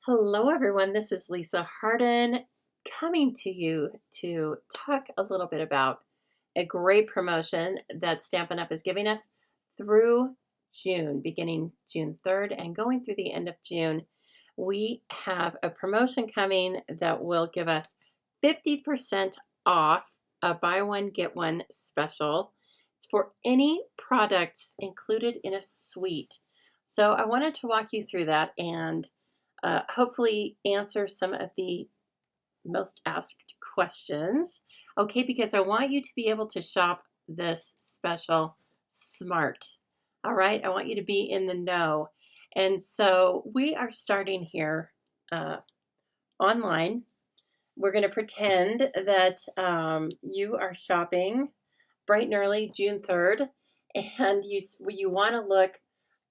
Hello, everyone. This is Lisa Harden coming to you to talk a little bit about a great promotion that Stampin' Up! Is giving us through June, beginning June 3rd and going through the end of June. We have a promotion coming that will give us 50% off a buy one, get one special. It's for any products included in a suite. So I wanted to walk you through that and hopefully answer some of the most asked questions. Okay, because I want you to be able to shop this special smart. All right, I want you to be in the know. And so we are starting here uh, online. We're going to pretend that you are shopping bright and early, June 3rd, and you want to look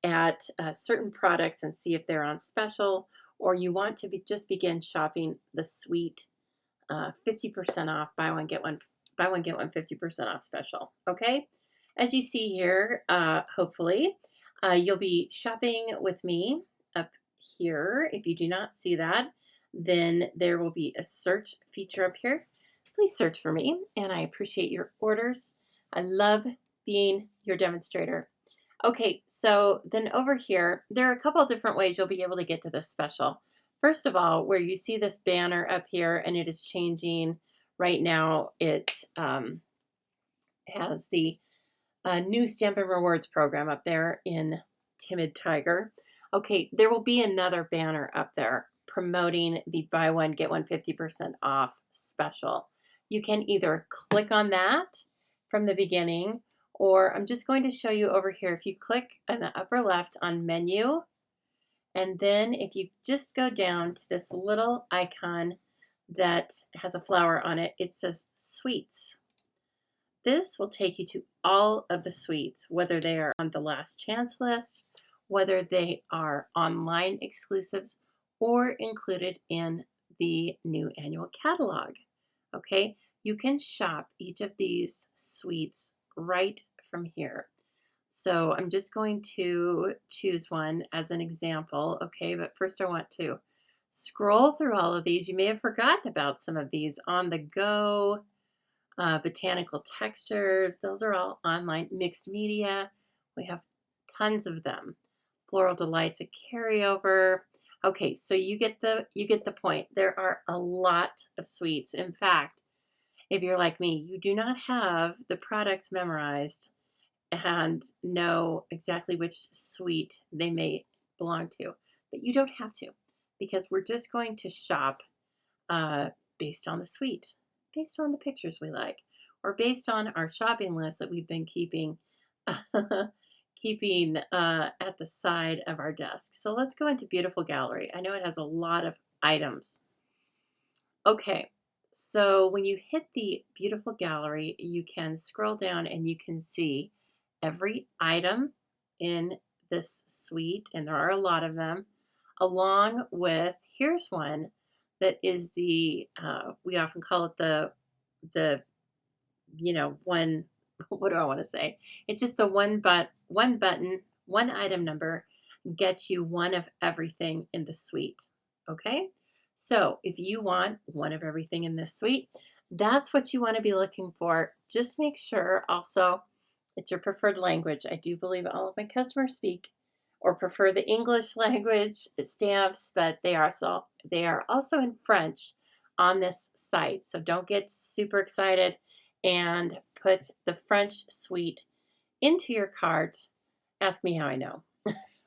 at certain products and see if they're on special, or you want to just begin shopping the sweet 50% off, buy one, get one 50% off special. Okay. As you see here, hopefully, you'll be shopping with me up here. If you do not see that, then there will be a search feature up here. Please search for me, and I appreciate your orders. I love being your demonstrator. Okay, so then over here, there are a couple of different ways you'll be able to get to this special. First of all, where you see this banner up here and it is changing right now, it has the new Stampin' Rewards program up there in Timid Tiger. Okay, there will be another banner up there promoting the buy one, get one 50% off special. You can either click on that from the beginning, or I'm just going to show you over here. If you click in the upper left on menu, and then if you just go down to this little icon that has a flower on it, it says Suites. This will take you to all of the suites, whether they are on the last chance list, whether they are online exclusives, or included in the new annual catalog. Okay, you can shop each of these suites right from here. So I'm just going to choose one as an example. Okay, but first I want to scroll through all of these. You may have forgotten about some of these on the go. Botanical textures, those are all online. Mixed media, we have tons of them. Floral delights, a carryover. Okay, so you get the point. There are a lot of sweets. In fact, if you're like me, you do not have the products memorized and know exactly which suite they may belong to, but you don't have to, because we're just going to shop uh, based on the suite, based on the pictures we like, or based on our shopping list that we've been keeping keeping at the side of our desk. So let's go into Beautiful Gallery. I know it has a lot of items. Okay, so when you hit the Beautiful Gallery, you can scroll down and you can see every item in this suite, and there are a lot of them, along with, here's one that is the, we often call it the, one, what do I want to say? It's just the one button, one item number gets you one of everything in the suite. Okay? So if you want one of everything in this suite, that's what you want to be looking for. Just make sure also it's your preferred language. I do believe all of my customers speak or prefer the English language stamps, but they are also in French on this site. So don't get super excited and put the French suite into your cart. Ask me how I know.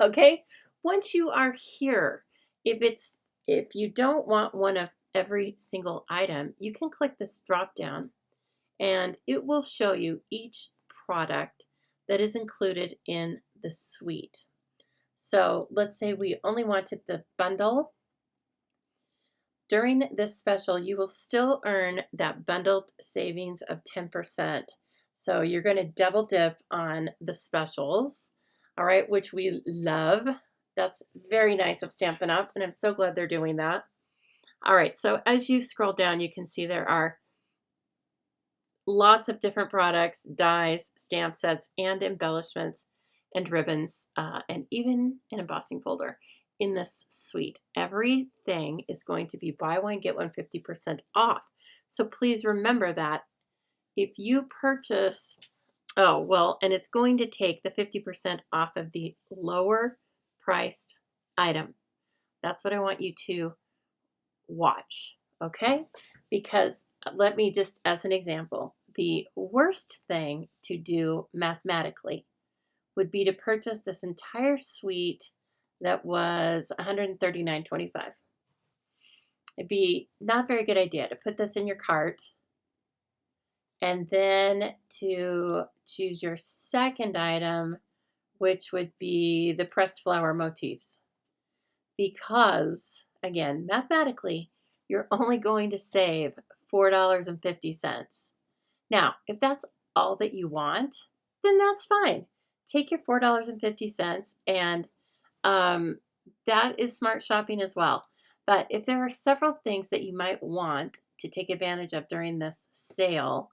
Okay? Once you are here, if you don't want one of every single item, you can click this drop down and it will show you each product that is included in the suite. So let's say we only wanted the bundle. During this special, you will still earn that bundled savings of 10%. So you're going to double dip on the specials, all right, which we love. That's very nice of Stampin' Up, and I'm so glad they're doing that. All right, so as you scroll down, you can see there are lots of different products, dies, stamp sets, and embellishments, and ribbons, and even an embossing folder. in this suite. Everything is going to be buy one, get one 50% off. So please remember that if you purchase, oh, well, and it's going to take the 50% off of the lower priced item. That's what I want you to watch, okay? Because let me just, as an example, the worst thing to do mathematically would be to purchase this entire suite that was $139.25. It'd be not a very good idea to put this in your cart and then to choose your second item, which would be the pressed flower motifs. Because, again, mathematically, you're only going to save $4.50. Now, if that's all that you want, then that's fine. Take your $4.50 and that is smart shopping as well. But if there are several things that you might want to take advantage of during this sale,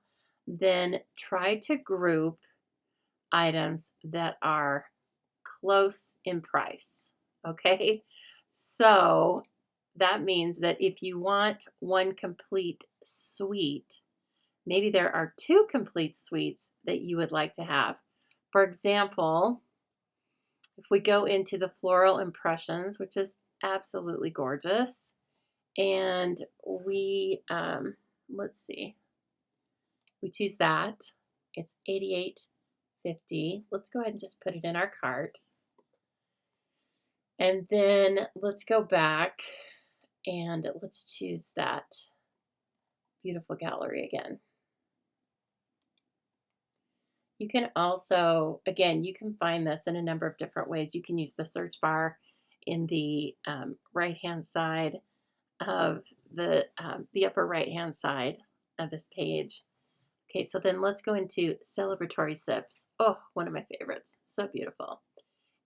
then try to group items that are close in price. Okay, so that means that if you want one complete suite, maybe there are two complete suites that you would like to have. For example, if we go into the Floral Impressions, which is absolutely gorgeous, and we, let's see, we choose that. It's $88.50. Let's go ahead and just put it in our cart. And then let's go back and let's choose that beautiful gallery again. You can also, again, you can find this in a number of different ways. You can use the search bar in the right-hand side of the upper right-hand side of this page. Okay, so then let's go into Celebratory Sips. Oh, one of my favorites. So beautiful.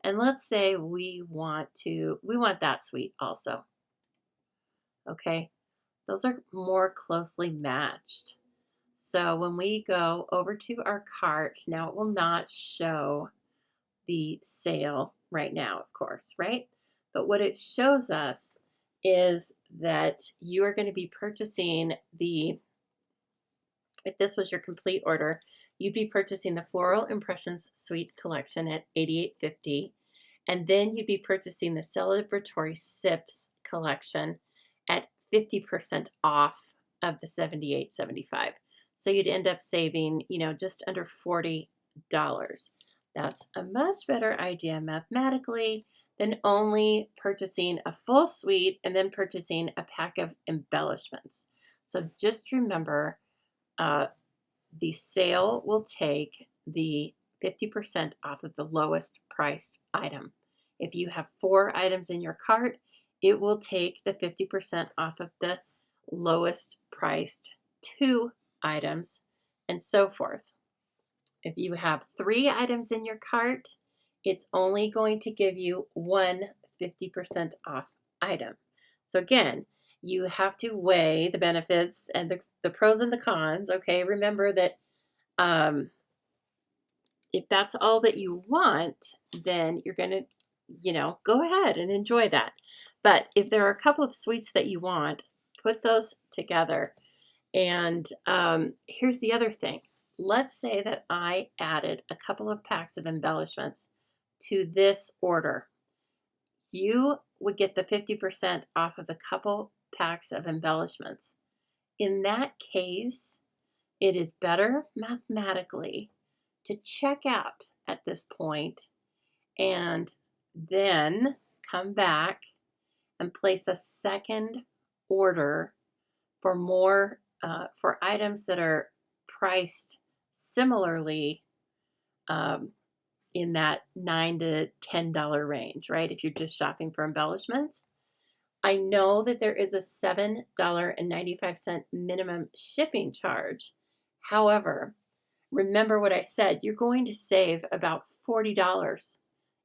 And let's say we want that suite also. Okay, those are more closely matched. So when we go over to our cart, now it will not show the sale right now, of course, right? But what it shows us is that you are going to be purchasing if this was your complete order, you'd be purchasing the Floral Impressions Suite Collection at $88.50. And then you'd be purchasing the Celebratory Sips Collection at 50% off of the $78.75. So you'd end up saving, just under $40. That's a much better idea mathematically than only purchasing a full suite and then purchasing a pack of embellishments. So just remember, the sale will take the 50% off of the lowest priced item. If you have 4 items in your cart, it will take the 50% off of the lowest priced 2 items, and so forth. If you have 3 items in your cart, it's only going to give you one 50% off item. So again, you have to weigh the benefits and the pros and the cons. Okay, remember that if that's all that you want, then you're going to, go ahead and enjoy that. But if there are a couple of suites that you want, put those together. And here's the other thing. Let's say that I added a couple of packs of embellishments to this order. You would get the 50% off of the couple packs of embellishments. In that case, it is better mathematically to check out at this point and then come back and place a second order for more for items that are priced similarly in that $9 to $10 range, right? If you're just shopping for embellishments. I know that there is a $7.95 minimum shipping charge. However, remember what I said, you're going to save about $40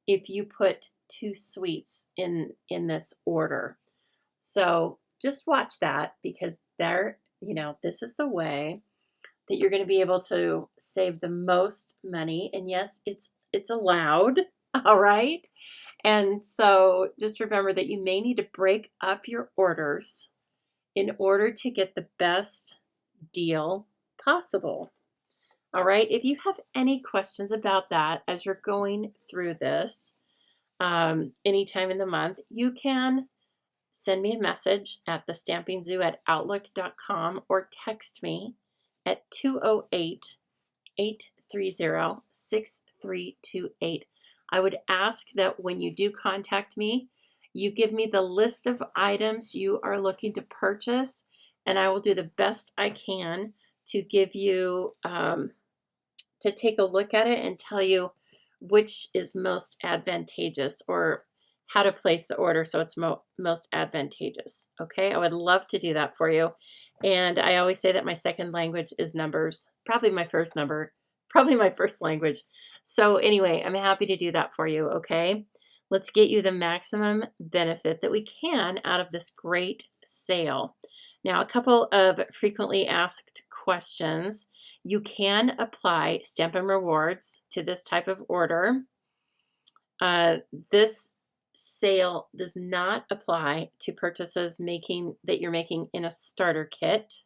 if you put 2 suites in this order. So just watch that, because this is the way that you're going to be able to save the most money. And yes, it's allowed, all right? And so just remember that you may need to break up your orders in order to get the best deal possible. All right. If you have any questions about that as you're going through this anytime in the month, you can send me a message at thestampingzoo@outlook.com or text me at 208-830-6328. I would ask that when you do contact me, you give me the list of items you are looking to purchase, and I will do the best I can to give you to take a look at it and tell you which is most advantageous or how to place the order so it's most advantageous. Okay, I would love to do that for you. And I always say that my second language is numbers, probably my first language. So anyway, I'm happy to do that for you. Okay, let's get you the maximum benefit that we can out of this great sale. Now, a couple of frequently asked questions. You can apply Stampin' Rewards to this type of order. This sale does not apply to purchases that you're making in a starter kit.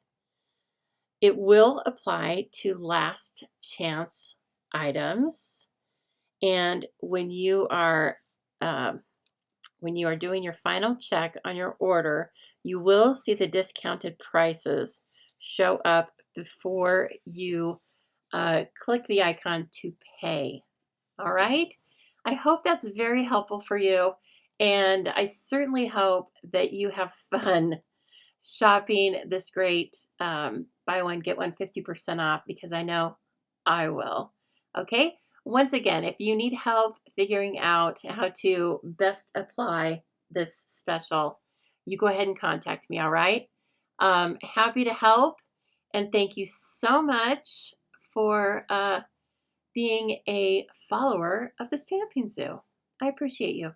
It will apply to last chance items. And when you are doing your final check on your order, you will see the discounted prices show up before you click the icon to pay. All right. I hope that's very helpful for you. And I certainly hope that you have fun shopping this great buy one, get one 50% off, because I know I will. Okay. Once again, if you need help figuring out how to best apply this special, you go ahead and contact me. All right. Happy to help. And thank you so much for being a follower of the Stamping Zoo. I appreciate you.